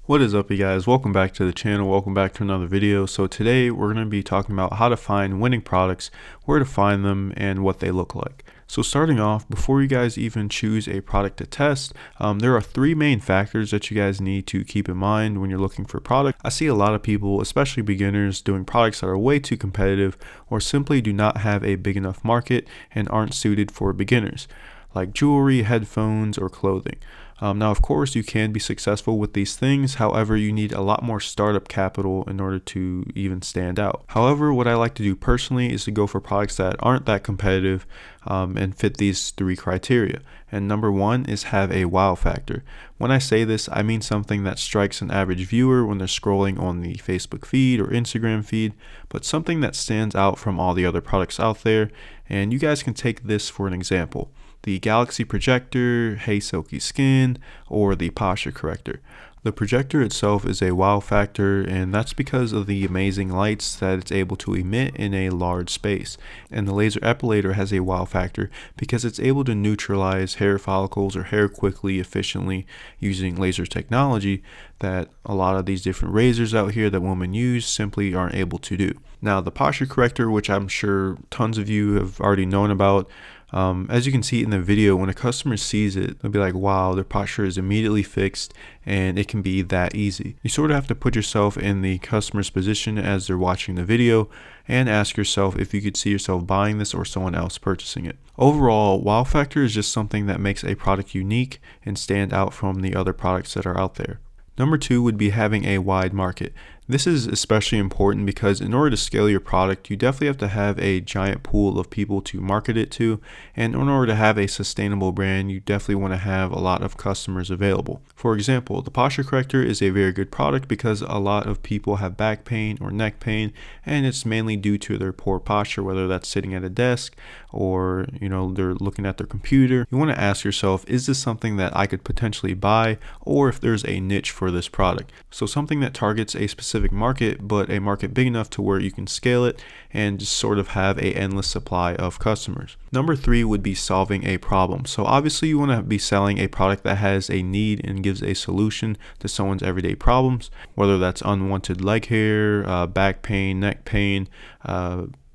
What is up, you guys? Welcome back to the channel. Welcome back to another video. So today we're going to be talking about how to find winning products, where to find them, and what they look like. So starting off, before you guys even choose a product to test, there are three main factors that you guys need to keep in mind when you're looking for a product. I see a lot of people, especially beginners, doing products that are way too competitive or simply do not have a big enough market and aren't suited for beginners, like jewelry, headphones, or clothing. Now, of course, you can be successful with these things. However, you need a lot more startup capital in order to even stand out. However, what I like to do personally is to go for products that aren't that competitive and fit these three criteria. And number one is have a wow factor. When I say this, I mean something that strikes an average viewer when they're scrolling on the Facebook feed or Instagram feed, but something that stands out from all the other products out there. And you guys can take this for an example: the Galaxy projector, Hey Silky Skin, or the posture corrector. The projector itself is a wow factor, and that's because of the amazing lights that it's able to emit in a large space. And the laser epilator has a wow factor because it's able to neutralize hair follicles or hair quickly, efficiently, using laser technology that a lot of these different razors out here that women use simply aren't able to do. Now, the posture corrector, which I'm sure tons of you have already known about, as you can see in the video, when a customer sees it, they'll be like, wow, their posture is immediately fixed, and it can be that easy. You sort of have to put yourself in the customer's position as they're watching the video and ask yourself if you could see yourself buying this or someone else purchasing it. Overall, wow factor is just something that makes a product unique and stand out from the other products that are out there. Number two would be having a wide market. This is especially important because in order to scale your product, you definitely have to have a giant pool of people to market it to. And in order to have a sustainable brand, you definitely want to have a lot of customers available. For example, the posture corrector is a very good product because a lot of people have back pain or neck pain, and it's mainly due to their poor posture, whether that's sitting at a desk or they're looking at their computer. You want to ask yourself, is this something that I could potentially buy, or if there's a niche for this product? So something that targets a specific market, but a market big enough to where you can scale it and just sort of have a endless supply of customers. Number three would be solving a problem. So obviously you want to be selling a product that has a need and gives a solution to someone's everyday problems, whether that's unwanted leg hair, back pain, neck pain,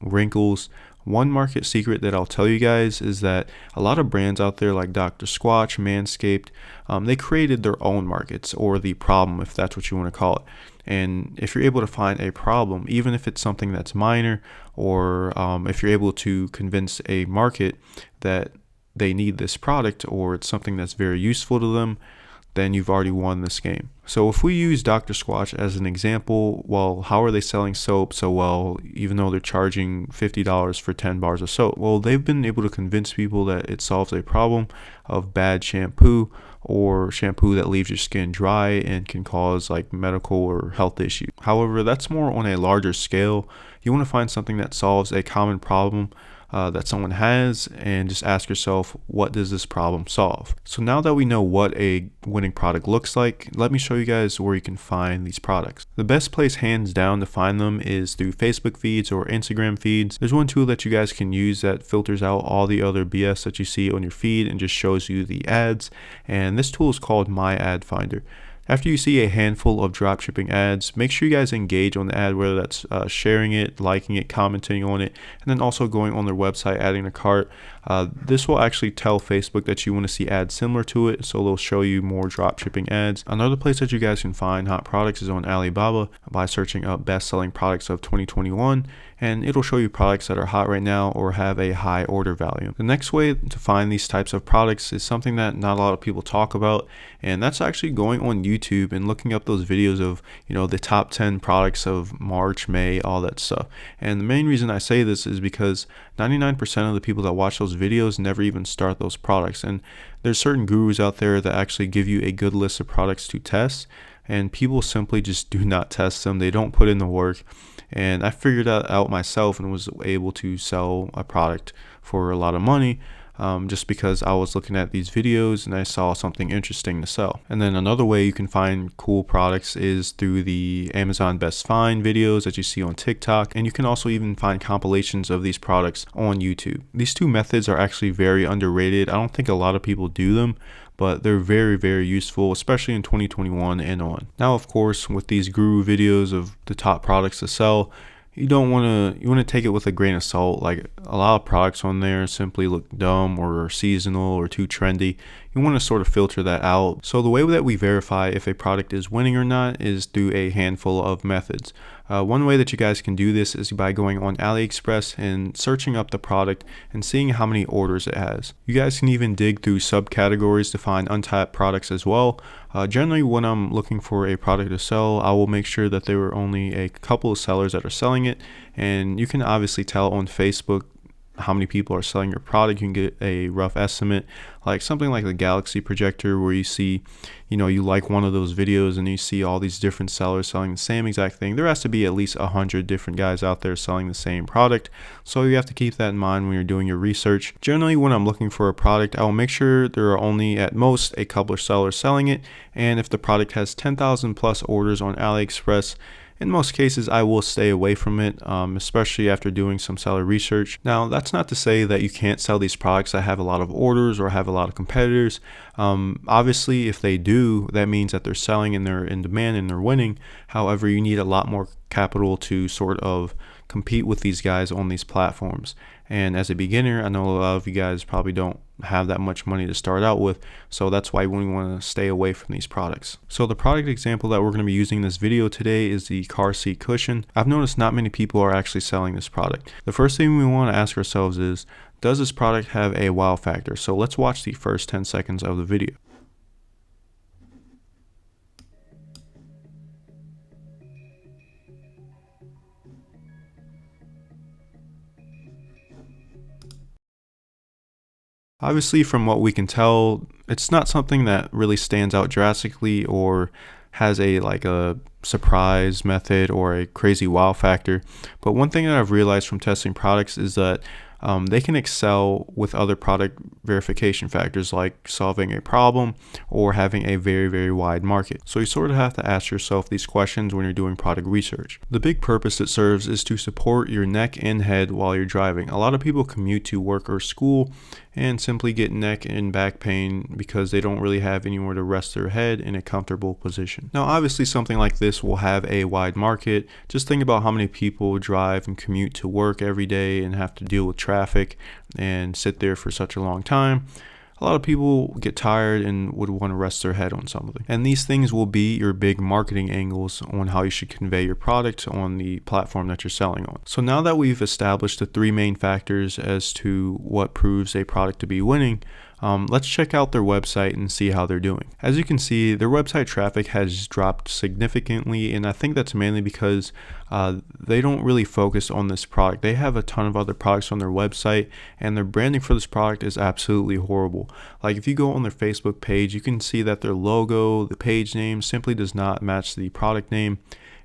wrinkles. One market secret that I'll tell you guys is that a lot of brands out there like Dr. Squatch, Manscaped, they created their own markets, or the problem, if that's what you want to call it. And if you're able to find a problem, even if it's something that's minor, or if you're able to convince a market that they need this product or it's something that's very useful to them, then you've already won this game. So if we use Dr. Squatch as an example, well, how are they selling soap so well, even though they're charging $50 for 10 bars of soap? Well, they've been able to convince people that it solves a problem of bad shampoo, or shampoo that leaves your skin dry and can cause like medical or health issues. However, that's more on a larger scale. You want to find something that solves a common problem that someone has, and just ask yourself, what does this problem solve? So now that we know what a winning product looks like, let me show you guys where you can find these products. The best place hands down to find them is through Facebook feeds or Instagram feeds. There's one tool that you guys can use that filters out all the other BS that you see on your feed and just shows you the ads, and this tool is called My Ad Finder. After you see a handful of dropshipping ads, make sure you guys engage on the ad, whether that's sharing it, liking it, commenting on it, and then also going on their website, adding a cart. This will actually tell Facebook that you want to see ads similar to it, so they'll show you more dropshipping ads. Another place that you guys can find hot products is on Alibaba by searching up best-selling products of 2021, and it'll show you products that are hot right now or have a high order value. The next way to find these types of products is something that not a lot of people talk about, and that's actually going on YouTube and looking up those videos of the top 10 products of March, May, all that stuff. And the main reason I say this is because 99% of the people that watch those videos never even start those products, and there's certain gurus out there that actually give you a good list of products to test, and people simply just do not test them. They don't put in the work. And I figured that out myself and was able to sell a product for a lot of money just because I was looking at these videos and I saw something interesting to sell. And then another way you can find cool products is through the Amazon Best Find videos that you see on TikTok, and you can also even find compilations of these products on YouTube. These two methods are actually very underrated. I don't think a lot of people do them, but they're very, very useful, especially in 2021 and on. Now, of course, with these guru videos of the top products to sell, you want to take it with a grain of salt. Like, a lot of products on there simply look dumb or seasonal or too trendy. You want to sort of filter that out. So the way that we verify if a product is winning or not is through a handful of methods. One way that you guys can do this is by going on Aliexpress and searching up the product and seeing how many orders it has. You guys can even dig through subcategories to find untapped products as well. Generally, when I'm looking for a product to sell, I will make sure that there are only a couple of sellers that are selling it, and you can obviously tell on Facebook how many people are selling your product. You can get a rough estimate, like something like the Galaxy projector, where you see, you like one of those videos and you see all these different sellers selling the same exact thing. There has to be at least 100 different guys out there selling the same product, so you have to keep that in mind when you're doing your research. Generally, when I'm looking for a product, I will make sure there are only at most a couple of sellers selling it, and if the product has 10,000 plus orders on AliExpress, in most cases, I will stay away from it, especially after doing some seller research. Now, that's not to say that you can't sell these products that have a lot of orders or have a lot of competitors. Obviously, if they do, that means that they're selling and they're in demand and they're winning. However, you need a lot more capital to sort of compete with these guys on these platforms. And as a beginner, I know a lot of you guys probably don't have that much money to start out with, so that's why we want to stay away from these products. So the product example that we're going to be using in this video today is the car seat cushion. I've noticed not many people are actually selling this product. The first thing we want to ask ourselves is, does this product have a wow factor? So let's watch the first 10 seconds of the video. Obviously, from what we can tell, it's not something that really stands out drastically or has a surprise method or a crazy wow factor. But one thing that I've realized from testing products is that they can excel with other product verification factors, like solving a problem or having a very, very wide market. So you sort of have to ask yourself these questions when you're doing product research. The big purpose it serves is to support your neck and head while you're driving. A lot of people commute to work or school and simply get neck and back pain because they don't really have anywhere to rest their head in a comfortable position. Now, obviously, something like this will have a wide market. Just think about how many people drive and commute to work every day and have to deal with traffic and sit there for such a long time. A lot of people get tired and would want to rest their head on something. And these things will be your big marketing angles on how you should convey your product on the platform that you're selling on. So now that we've established the three main factors as to what proves a product to be winning, let's check out their website and see how they're doing. As you can see, their website traffic has dropped significantly, and I think that's mainly because they don't really focus on this product. They have a ton of other products on their website, and their branding for this product is absolutely horrible. Like, if you go on their Facebook page, you can see that their logo, the page name, simply does not match the product name,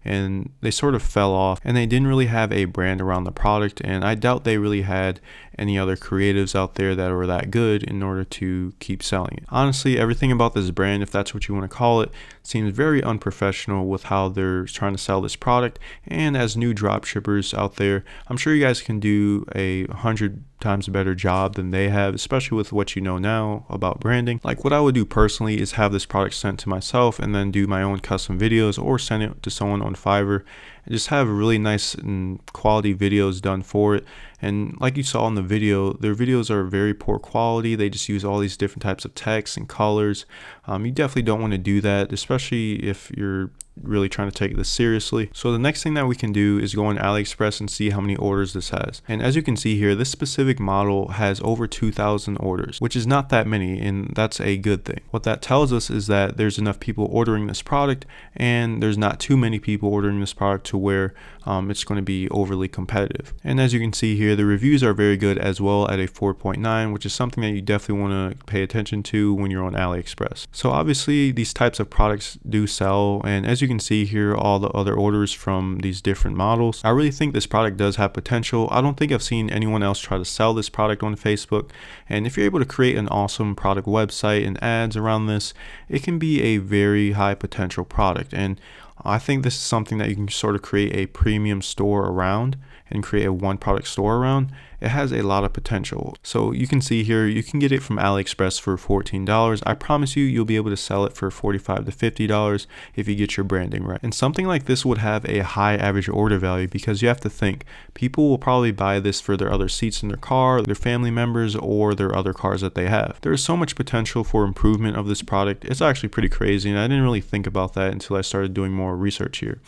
and they sort of fell off, and they didn't really have a brand around the product, and I doubt they really had any other creatives out there that were that good in order to keep selling it. Honestly, everything about this brand, if that's what you want to call it, seems very unprofessional with how they're trying to sell this product. And as new drop shippers out there, I'm sure you guys can do 100 times better job than they have, especially with what you know now about branding. Like, what I would do personally is have this product sent to myself and then do my own custom videos, or send it to someone on Fiverr and just have really nice and quality videos done for it. And like you saw in the video, their videos are very poor quality. They just use all these different types of text and colors. You definitely don't want to do that, especially if you're really trying to take this seriously. So the next thing that we can do is go on AliExpress and see how many orders this has. And as you can see here, this specific model has over 2,000 orders, which is not that many, and that's a good thing. What that tells us is that there's enough people ordering this product, and there's not too many people ordering this product to where it's going to be overly competitive. And as you can see here, the reviews are very good as well at a 4.9, which is something that you definitely want to pay attention to when you're on AliExpress. So obviously these types of products do sell, and as you can see here, all the other orders from these different models. I really think this product does have potential. I don't think I've seen anyone else try to sell this product on Facebook. And if you're able to create an awesome product website and ads around this, it can be a very high potential product. And I think this is something that you can sort of create a premium store around and create a one product store around. It has a lot of potential. So you can see here, you can get it from Aliexpress for $14. I promise you, you'll be able to sell it for $45 to $50 if you get your branding right. And something like this would have a high average order value, because you have to think, people will probably buy this for their other seats in their car, their family members, or their other cars that they have. There is so much potential for improvement of this product. It's actually pretty crazy, and I didn't really think about that until I started doing more research here.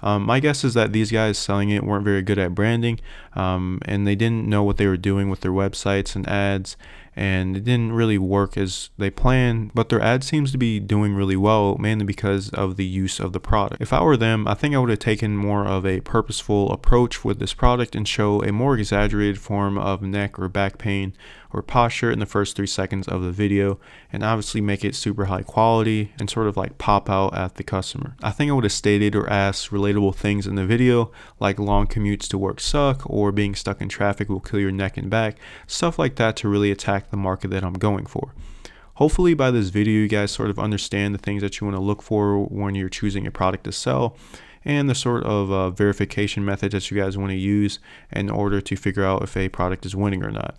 My guess is that these guys selling it weren't very good at branding, and they didn't know what they were doing with their websites and ads, and it didn't really work as they planned, but their ad seems to be doing really well, mainly because of the use of the product. If I were them, I think I would have taken more of a purposeful approach with this product and show a more exaggerated form of neck or back pain or posture in the first 3 seconds of the video, and obviously make it super high quality and sort of like pop out at the customer. I think I would have stated or asked relatable things in the video, like long commutes to work suck, or being stuck in traffic will kill your neck and back, stuff like that to really attack the market that I'm going for. Hopefully by this video you guys sort of understand the things that you want to look for when you're choosing a product to sell, and the sort of verification methods that you guys want to use in order to figure out if a product is winning or not.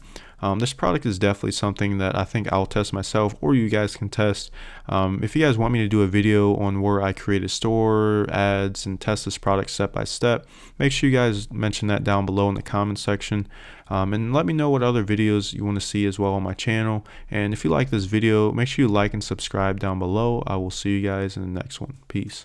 This product is definitely something that I think I'll test myself, or you guys can test. If you guys want me to do a video on where I create a store, ads, and test this product step by step, make sure you guys mention that down below in the comment section. And let me know what other videos you want to see as well on my channel. And if you like this video, make sure you like and subscribe down below. I will see you guys in the next one. Peace.